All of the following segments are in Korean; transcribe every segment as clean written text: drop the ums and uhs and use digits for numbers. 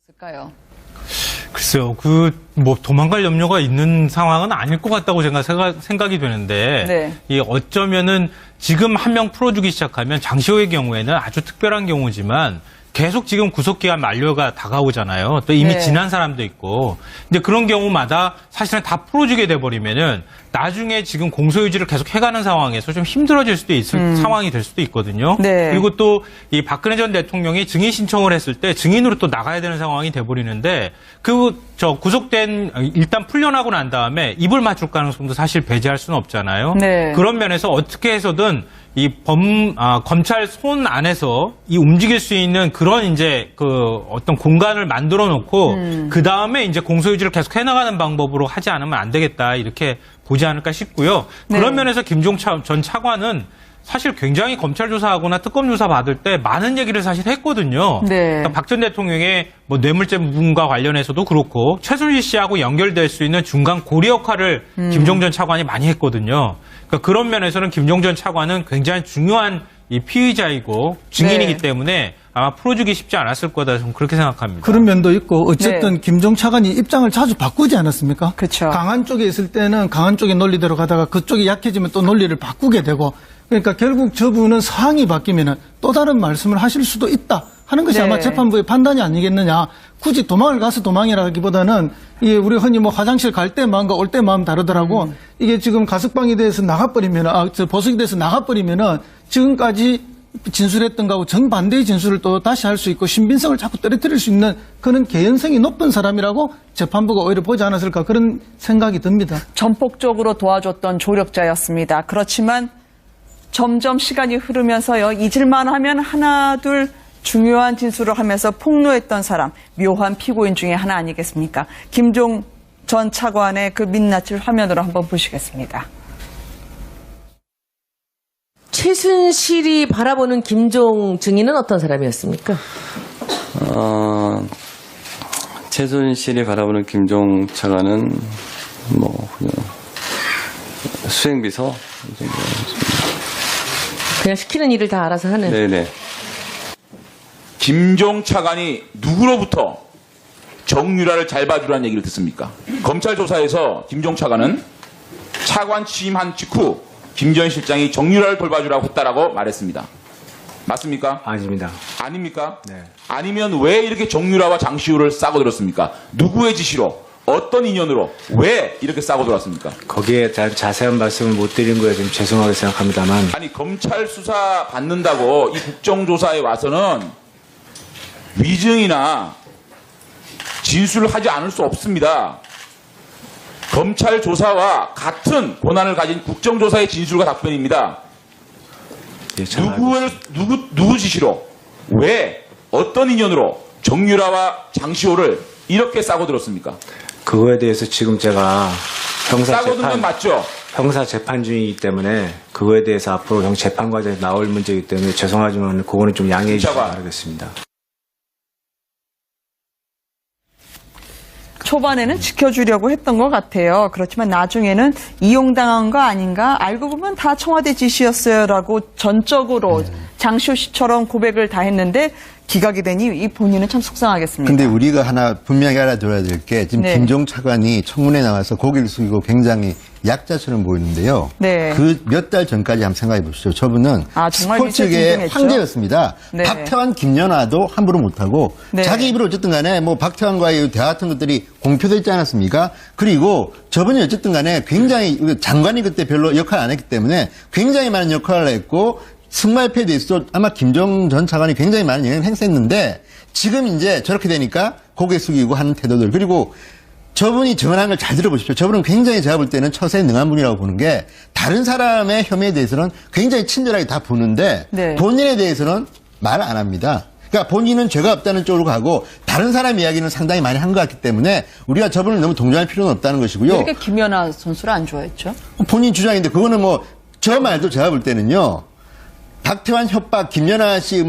있을까요? 글쎄요, 뭐 도망갈 염려가 있는 상황은 아닐 것 같다고 생각이 되는데, 네. 이 어쩌면은 지금 한 명 풀어주기 시작하면 장시호의 경우에는 아주 특별한 경우지만 계속 지금 구속기간 만료가 다가오잖아요. 또 이미 네. 지난 사람도 있고. 근데 그런 경우마다 사실은 다 풀어주게 돼버리면은 나중에 지금 공소유지를 계속 해가는 상황에서 좀 힘들어질 수도 있을 상황이 될 수도 있거든요. 네. 그리고 또 이 박근혜 전 대통령이 증인 신청을 했을 때 증인으로 또 나가야 되는 상황이 돼버리는데 구속된 일단 풀려나고 난 다음에 입을 맞출 가능성도 사실 배제할 수는 없잖아요. 네. 그런 면에서 어떻게 해서든 이 검찰 손 안에서 이 움직일 수 있는 그런 이제 어떤 공간을 만들어 놓고 그 다음에 이제 공소유지를 계속 해나가는 방법으로 하지 않으면 안 되겠다 이렇게 보지 않을까 싶고요. 네. 그런 면에서 김종 전 차관은 사실 굉장히 검찰 조사하거나 특검 조사 받을 때 많은 얘기를 사실 했거든요. 네. 그러니까 박 전 대통령의 뭐 뇌물죄 부분과 관련해서도 그렇고 최순실 씨하고 연결될 수 있는 중간 고리 역할을 김종 전 차관이 많이 했거든요. 그러니까 그런 면에서는 김종 전 차관은 굉장히 중요한 이 피의자이고 증인이기 네. 때문에 아마 풀어주기 쉽지 않았을 거다 저는 그렇게 생각합니다. 그런 면도 있고 어쨌든 네. 김종 차관이 입장을 자주 바꾸지 않았습니까? 그쵸. 강한 쪽에 있을 때는 강한 쪽의 논리대로 가다가 그쪽이 약해지면 또 논리를 바꾸게 되고 그러니까 결국 저분은 상황이 바뀌면 또 다른 말씀을 하실 수도 있다 하는 것이 네. 아마 재판부의 판단이 아니겠느냐. 굳이 도망을 가서 도망이라기보다는 이게 우리 흔히 뭐 화장실 갈 때 마음과 올 때 마음 다르더라고. 이게 지금 가석방이 돼서 나가버리면 보석이 돼서 나가버리면은 지금까지 진술했던 거하고 정반대의 진술을 또 다시 할 수 있고 신빙성을 자꾸 떨어뜨릴 수 있는 그런 개연성이 높은 사람이라고 재판부가 오히려 보지 않았을까 그런 생각이 듭니다. 전폭적으로 도와줬던 조력자였습니다. 그렇지만 점점 시간이 흐르면서요. 잊을만 하면 하나 둘 중요한 진술을 하면서 폭로했던 사람, 묘한 피고인 중에 하나 아니겠습니까? 김종 전 차관의 그 민낯을 화면으로 한번 보시겠습니다. 최순실이 바라보는 김종 증인은 어떤 사람이었습니까? 최순실이 바라보는 김종 차관은 뭐 그냥 수행비서 그냥 시키는 일을 다 알아서 하는. 네네. 김종 차관이 누구로부터 정유라를 잘 봐주라는 얘기를 듣습니까? 검찰 조사에서 김종 차관은 차관 취임한 직후 김 전 실장이 정유라를 돌봐주라고 했다라고 말했습니다. 맞습니까? 아닙니다. 아닙니까? 네. 아니면 왜 이렇게 정유라와 장시호를 싸고 들었습니까? 누구의 지시로? 어떤 인연으로? 왜 이렇게 싸고 들었습니까? 거기에 자세한 말씀을 못 드린 거에 좀 죄송하게 생각합니다만 아니 검찰 수사 받는다고 이 국정조사에 와서는 위증이나 진술을 하지 않을 수 없습니다. 검찰 조사와 같은 권한을 가진 국정조사의 진술과 답변입니다. 예, 잘 알고 있습니다. 누구 지시로 왜 어떤 인연으로 정유라와 장시호를 이렇게 싸고 들었습니까? 그거에 대해서 지금 제가 싸고 든 건 맞죠? 형사 재판 중이기 때문에 그거에 대해서 앞으로 재판 과정에 나올 문제이기 때문에 죄송하지만 그거는 좀 양해해 주시기 차관. 바라겠습니다. 초반에는 지켜주려고 했던 것 같아요. 그렇지만 나중에는 이용당한 거 아닌가? 알고 보면 다 청와대 지시였어요라고 전적으로 장시호 씨처럼 고백을 다 했는데 기각이 되니 이 본인은 참 속상하겠습니다. 근데 우리가 하나 분명히 알아둬야 될 게 지금 네. 김종 차관이 청문회 나와서 고개를 숙이고 굉장히 약자처럼 보이는데요. 네. 그 몇 달 전까지 한번 생각해 보시죠. 저분은 정말 스포츠계의 미세진정했죠? 황제였습니다. 네. 박태환, 김연아도 함부로 못하고 네. 자기 입으로 어쨌든 간에 뭐 박태환과의 대화 같은 것들이 공표됐지 않았습니까? 그리고 저분이 어쨌든 간에 굉장히 장관이 그때 별로 역할 안 했기 때문에 굉장히 많은 역할을 했고 승마협회에 대해서도 아마 김종 전 차관이 굉장히 많은 영향을 행사했는데 지금 이제 저렇게 되니까 고개 숙이고 하는 태도들 그리고 저분이 전한 걸 잘 들어보십시오. 저분은 굉장히 제가 볼 때는 처세에 능한 분이라고 보는 게 다른 사람의 혐의에 대해서는 굉장히 친절하게 다 보는데 네. 본인에 대해서는 말 안 합니다. 그러니까 본인은 죄가 없다는 쪽으로 가고 다른 사람 이야기는 상당히 많이 한 것 같기 때문에 우리가 저분을 너무 동정할 필요는 없다는 것이고요. 왜 이렇게 김연아 선수를 안 좋아했죠? 본인 주장인데 그거는 뭐 저 말도 제가 볼 때는요. 박태환 협박, 김연아 씨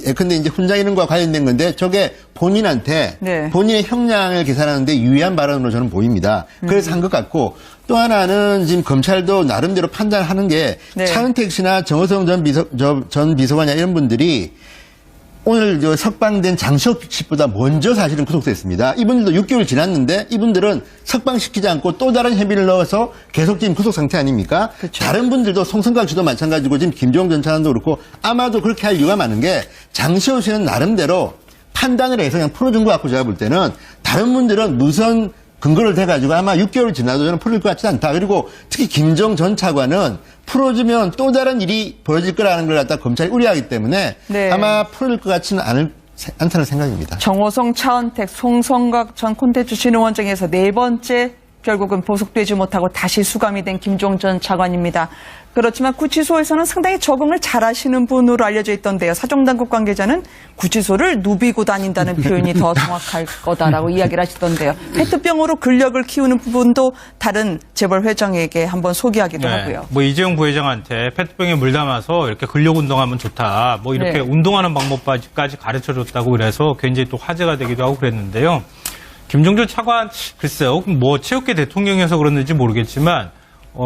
예컨대 이제 훈장 이런 거와 관련된 건데 저게 본인한테 네. 본인의 형량을 계산하는데 유의한 발언으로 저는 보입니다. 그래서 한 것 같고 또 하나는 지금 검찰도 나름대로 판단하는 게 네. 차은택 씨나 정호성 전 비서관이나 이런 분들이 오늘 석방된 장시호 씨보다 먼저 사실은 구속됐습니다. 이분들도 6개월 지났는데 이분들은 석방시키지 않고 또 다른 혐의를 넣어서 계속 지금 구속 상태 아닙니까? 그쵸. 다른 분들도 송성각 씨도 마찬가지고 지금 김종욱 전 차관도 그렇고 아마도 그렇게 할 이유가 많은 게 장시호 씨는 나름대로 판단을 해서 그냥 풀어준 것 같고 제가 볼 때는 다른 분들은 무슨 근거를 대가지고 아마 6개월 지나도 저는 풀릴 것 같지 않다. 그리고 특히 김종 전 차관은 풀어주면 또 다른 일이 벌어질 거라는 걸 갖다 검찰이 우려하기 때문에 네. 아마 풀릴 것 같지는 않다는 생각입니다. 정호성, 차은택, 송성각 전 콘텐츠 신의원장에서 네 번째 결국은 보석되지 못하고 다시 수감이 된 김종 전 차관입니다. 그렇지만 구치소에서는 상당히 적응을 잘하시는 분으로 알려져 있던데요. 사정당국 관계자는 구치소를 누비고 다닌다는 표현이 더 정확할 거다라고 이야기를 하시던데요. 페트병으로 근력을 키우는 부분도 다른 재벌 회장에게 한번 소개하기도 하고요. 뭐 이재용 부회장한테 페트병에 물 담아서 이렇게 근력 운동하면 좋다. 뭐 이렇게 네. 운동하는 방법까지 가르쳐줬다고 그래서 굉장히 또 화제가 되기도 하고 그랬는데요. 김종준 차관 글쎄요. 뭐 체육계 대통령이어서 그랬는지 모르겠지만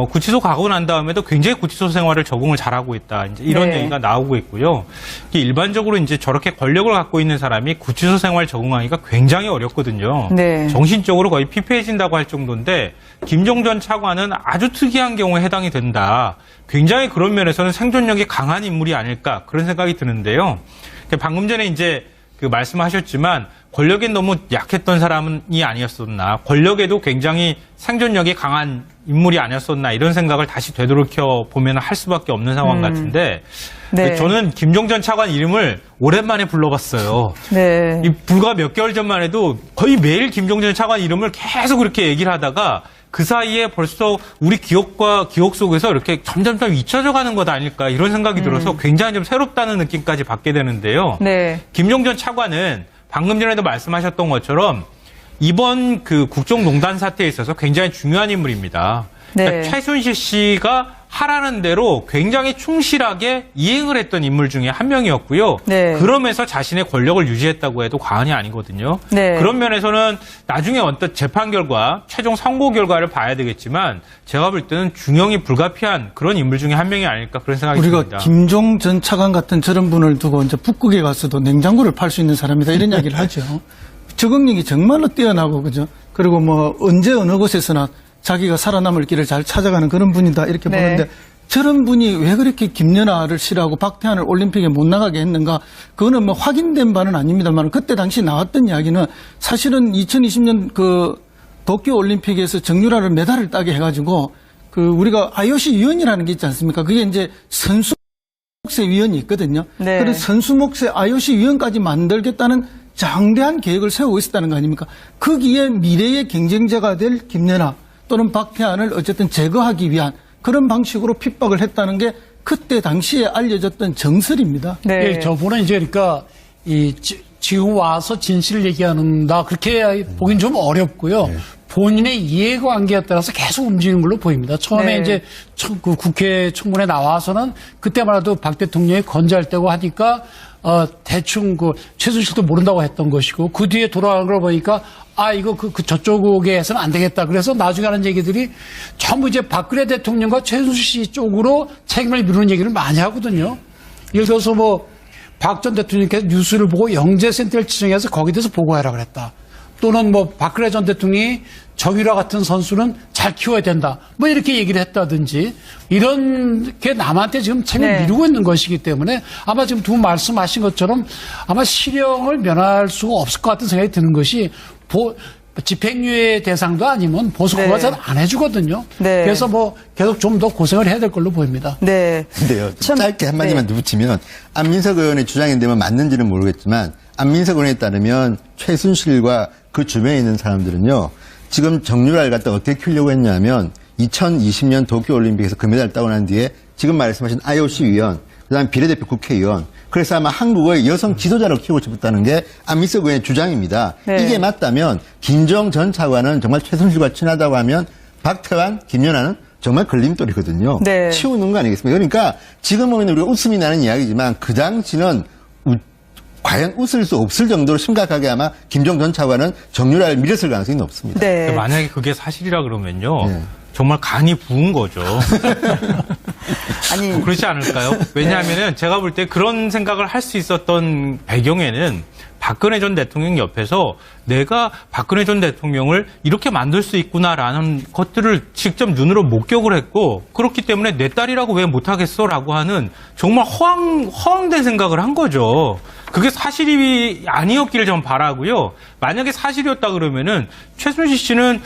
구치소 가고 난 다음에도 굉장히 구치소 생활을 적응을 잘하고 있다. 이제 이런 네. 얘기가 나오고 있고요. 일반적으로 이제 저렇게 권력을 갖고 있는 사람이 구치소 생활 적응하기가 굉장히 어렵거든요. 네. 정신적으로 거의 피폐해진다고 할 정도인데 김종 전 차관은 아주 특이한 경우에 해당이 된다. 굉장히 그런 면에서는 생존력이 강한 인물이 아닐까 그런 생각이 드는데요. 방금 전에 이제 말씀하셨지만 권력에 너무 약했던 사람이 아니었었나, 권력에도 굉장히 생존력이 강한 인물이 아니었었나 이런 생각을 다시 되돌이켜 보면 할 수밖에 없는 상황 같은데 네. 저는 김종 전 차관 이름을 오랜만에 불러봤어요. 네. 불과 몇 개월 전만 해도 거의 매일 김종 전 차관 이름을 계속 그렇게 얘기를 하다가 그 사이에 벌써 우리 기억 속에서 이렇게 점점점 잊혀져 가는 것 아닐까 이런 생각이 들어서 굉장히 좀 새롭다는 느낌까지 받게 되는데요. 네. 김종 전 차관은 방금 전에도 말씀하셨던 것처럼 이번 국정농단 사태에 있어서 굉장히 중요한 인물입니다. 네. 그러니까 최순실 씨가 하라는 대로 굉장히 충실하게 이행을 했던 인물 중에 한 명이었고요. 네. 그러면서 자신의 권력을 유지했다고 해도 과언이 아니거든요. 네. 그런 면에서는 나중에 어떤 재판 결과, 최종 선고 결과를 봐야 되겠지만 제가 볼 때는 중형이 불가피한 그런 인물 중에 한 명이 아닐까 그런 생각이 우리가 듭니다. 김종 전 차관 같은 저런 분을 두고 이제 북극에 가서도 냉장고를 팔 수 있는 사람이다 이런 이야기를 하죠. 적응력이 정말로 뛰어나고 그죠. 그리고 뭐 언제 어느 곳에서나 자기가 살아남을 길을 잘 찾아가는 그런 분이다 이렇게 네. 보는데 저런 분이 왜 그렇게 김연아를 싫어하고 박태환을 올림픽에 못 나가게 했는가? 그거는 뭐 확인된 바는 아닙니다만 그때 당시 나왔던 이야기는 사실은 2020년 도쿄 올림픽에서 정유라를 메달을 따게 해가지고 우리가 IOC 위원이라는 게 있지 않습니까? 그게 이제 선수 몫의 위원이 있거든요. 네. 그런 선수 몫의 IOC 위원까지 만들겠다는 장대한 계획을 세우고 있었다는 거 아닙니까? 거기에 미래의 경쟁자가 될 김연아 또는 박태환을 어쨌든 제거하기 위한 그런 방식으로 핍박을 했다는 게 그때 당시에 알려졌던 정설입니다. 네. 예, 저분은 이제 그러니까 지금 와서 진실을 얘기하는다 그렇게 보긴 좀 어렵고요. 본인의 이해관계에 따라서 계속 움직이는 걸로 보입니다. 처음에 네. 이제 국회 청문회 나와서는 그때만 해도 박 대통령이 건재할 때고 하니까 대충 최순실도 모른다고 했던 것이고 그 뒤에 돌아가는 걸 보니까 이거 저쪽에 해서는 안 되겠다. 그래서 나중에 하는 얘기들이 전부 이제 박근혜 대통령과 최순실 씨 쪽으로 책임을 미루는 얘기를 많이 하거든요. 예를 들어서 박 전 대통령께서 뉴스를 보고 영재센터를 지정해서 거기에 대해서 보고해라 그랬다. 또는 박근혜 전 대통령이 정유라 같은 선수는 잘 키워야 된다. 이렇게 얘기를 했다든지 이런 게 남한테 지금 책임을 네. 미루고 있는 것이기 때문에 아마 지금 두 분 말씀하신 것처럼 아마 실형을 면할 수가 없을 것 같은 생각이 드는 것이 집행유예 대상도 아니면 보석허가 네. 잘 안 해주거든요. 네. 그래서 계속 좀 더 고생을 해야 될 걸로 보입니다. 네. 근데요, 참, 짧게 한마디만 네. 덧붙이면 안민석 의원의 주장인데 맞는지는 모르겠지만 안민석 의원에 따르면 최순실과 그 주변에 있는 사람들은요, 지금 정유라를 갖다 어떻게 키우려고 했냐면 2020년 도쿄올림픽에서 금메달을 따고 난 뒤에 지금 말씀하신 IOC 위원, 그다음 비례대표 국회의원, 그래서 아마 한국의 여성 지도자로 키우고 싶었다는 게 안민석 의원의 주장입니다. 네. 이게 맞다면 김종 전 차관은 정말 최순실과 친하다고 하면 박태환, 김연아는 정말 걸림돌이거든요. 네. 치우는 거 아니겠습니까? 그러니까 지금 보면 우리가 웃음이 나는 이야기지만 그 당시는 과연 웃을 수 없을 정도로 심각하게 아마 김종 전 차관은 정유라를 밀었을 가능성이 높습니다. 네. 만약에 그게 사실이라 그러면요. 네. 정말 간이 부은 거죠. 아니, 그렇지 않을까요? 왜냐하면은 제가 볼 때 그런 생각을 할 수 있었던 배경에는 박근혜 전 대통령 옆에서 내가 박근혜 전 대통령을 이렇게 만들 수 있구나라는 것들을 직접 눈으로 목격을 했고, 그렇기 때문에 내 딸이라고 왜 못하겠어라고 하는 정말 허황된 생각을 한 거죠. 그게 사실이 아니었기를 전 바라고요. 만약에 사실이었다 그러면은 최순실 씨는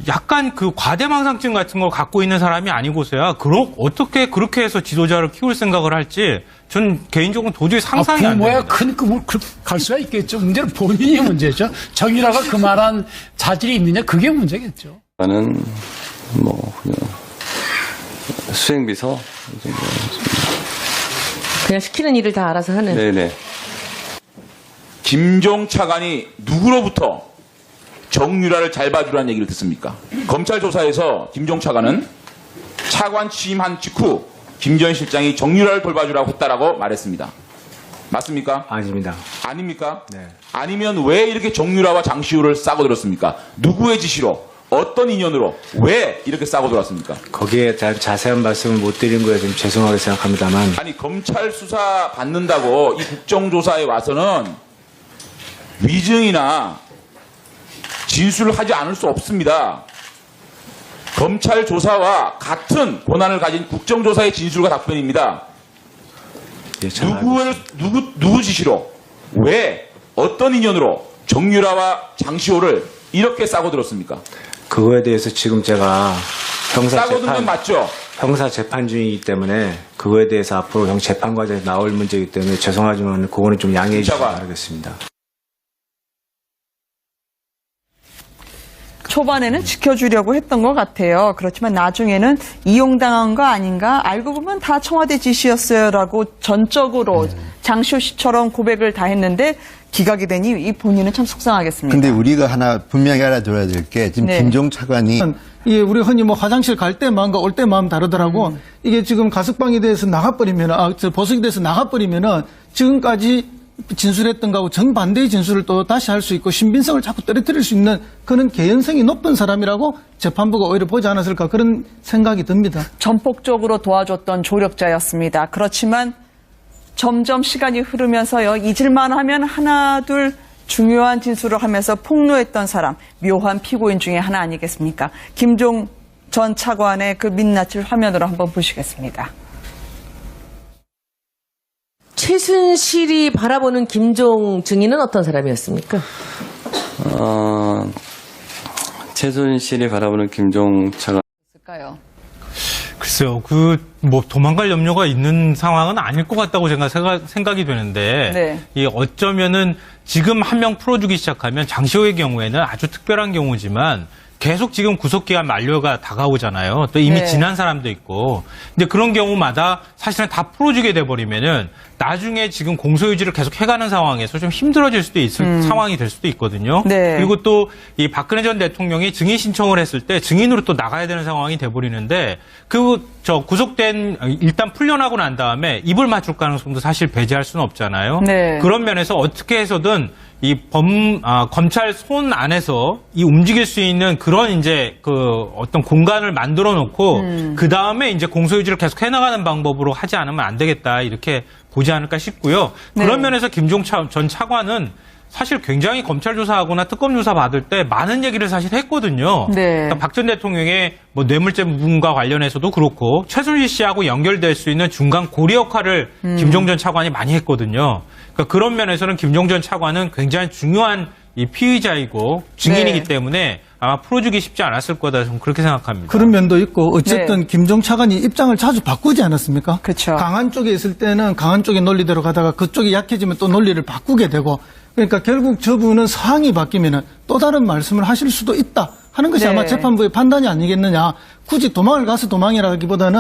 약간 그 과대망상증 같은 걸 갖고 있는 사람이 아니고서야 어떻게 그렇게 해서 지도자를 키울 생각을 할지 전 개인적으로 도저히 상상이 안 부모야 됩니다. 큰 꿈을 갈 수가 있겠죠. 문제는 본인이 문제죠. 정유라가 그만한 자질이 있느냐, 그게 문제겠죠. 나는 뭐 그냥 수행비서 이 정도. 그냥 시키는 일을 다 알아서 하는. 네네. 김종 차관이 누구로부터 정유라를 잘 봐주라는 얘기를 듣습니까? 검찰 조사에서 김종 차관은 차관 취임한 직후 김 전 실장이 정유라를 돌봐주라고 했다라고 말했습니다. 맞습니까? 아닙니다. 아닙니까? 네. 아니면 왜 이렇게 정유라와 장시호를 싸고 들었습니까? 누구의 지시로? 어떤 인연으로? 왜 이렇게 싸고 들었습니까? 거기에 대한 자세한 말씀을 못 드린 거에 좀 죄송하게 생각합니다만 아니, 검찰 수사 받는다고 이 국정조사에 와서는 위증이나 진술을 하지 않을 수 없습니다. 검찰 조사와 같은 권한을 가진 국정조사의 진술과 답변입니다. 예, 잘 알고 있습니다. 누구 지시로, 왜, 어떤 인연으로 정유라와 장시호를 이렇게 싸고 들었습니까? 그거에 대해서 지금 제가 싸고 든 건 맞죠? 형사 재판 중이기 때문에 그거에 대해서 앞으로 형 재판 과정에서 나올 문제이기 때문에 죄송하지만 그거는 좀 양해해 주시기 잠깐. 바라겠습니다. 초반에는 지켜주려고 했던 것 같아요. 그렇지만 나중에는 이용당한 거 아닌가? 알고 보면 다 청와대 지시였어요라고 전적으로 장시호 씨처럼 고백을 다 했는데 기각이 되니 이 본인은 참 속상하겠습니다. 근데 우리가 하나 분명히 알아둬야 될 게 지금 네. 김종 차관이 예, 우리 흔히 뭐 화장실 갈 때 마음과 올 때 마음 다르더라고. 이게 지금 가석방에 대해서 나가버리면, 보석에 대해서 나가버리면은 지금까지 진술했던 거하고 정반대의 진술을 또 다시 할 수 있고 신빙성을 자꾸 떨어뜨릴 수 있는 그런 개연성이 높은 사람이라고 재판부가 오히려 보지 않았을까 그런 생각이 듭니다. 전폭적으로 도와줬던 조력자였습니다. 그렇지만 점점 시간이 흐르면서요, 잊을만 하면 하나둘 중요한 진술을 하면서 폭로했던 사람, 묘한 피고인 중에 하나 아니겠습니까? 김종 전 차관의 그 민낯을 화면으로 한번 보시겠습니다. 최순실이 바라보는 김종 증인은 어떤 사람이었습니까? 최순실이 바라보는 김종 차관. 있을까요? 글쎄요, 뭐 도망갈 염려가 있는 상황은 아닐 것 같다고 제가 생각이 되는데, 네. 이 어쩌면은 지금 한 명 풀어주기 시작하면 장시호의 경우에는 아주 특별한 경우지만 계속 지금 구속기한 만료가 다가오잖아요. 또 이미 네. 지난 사람도 있고. 근데 그런 경우마다 사실은 다 풀어주게 돼버리면은 나중에 지금 공소유지를 계속 해가는 상황에서 좀 힘들어질 수도 있을 상황이 될 수도 있거든요. 네. 그리고 또 이 박근혜 전 대통령이 증인 신청을 했을 때 증인으로 또 나가야 되는 상황이 돼버리는데 구속된 일단 풀려나고 난 다음에 입을 맞출 가능성도 사실 배제할 수는 없잖아요. 네. 그런 면에서 어떻게 해서든 검찰 손 안에서 움직일 수 있는 그런 이제 어떤 공간을 만들어 놓고 그 다음에 이제 공소유지를 계속 해나가는 방법으로 하지 않으면 안 되겠다 이렇게 보지 않을까 싶고요. 네. 그런 면에서 김종 전 차관은 사실 굉장히 검찰 조사하거나 특검 조사 받을 때 많은 얘기를 사실 했거든요. 네. 그러니까 박 전 대통령의 뭐 뇌물죄 부분과 관련해서도 그렇고 최순실 씨하고 연결될 수 있는 중간 고리 역할을 김종 전 차관이 많이 했거든요. 그러니까 그런 면에서는 김종 전 차관은 굉장히 중요한 이 피의자이고 증인이기 네. 때문에 아마 풀어주기 쉽지 않았을 거다 저는 그렇게 생각합니다. 그런 면도 있고 어쨌든 네. 김종 차관이 입장을 자주 바꾸지 않았습니까? 그쵸. 강한 쪽에 있을 때는 강한 쪽의 논리대로 가다가 그쪽이 약해지면 또 논리를 바꾸게 되고 그러니까 결국 저분은 상황이 바뀌면 또 다른 말씀을 하실 수도 있다 하는 것이 네. 아마 재판부의 판단이 아니겠느냐. 굳이 도망을 가서 도망이라기보다는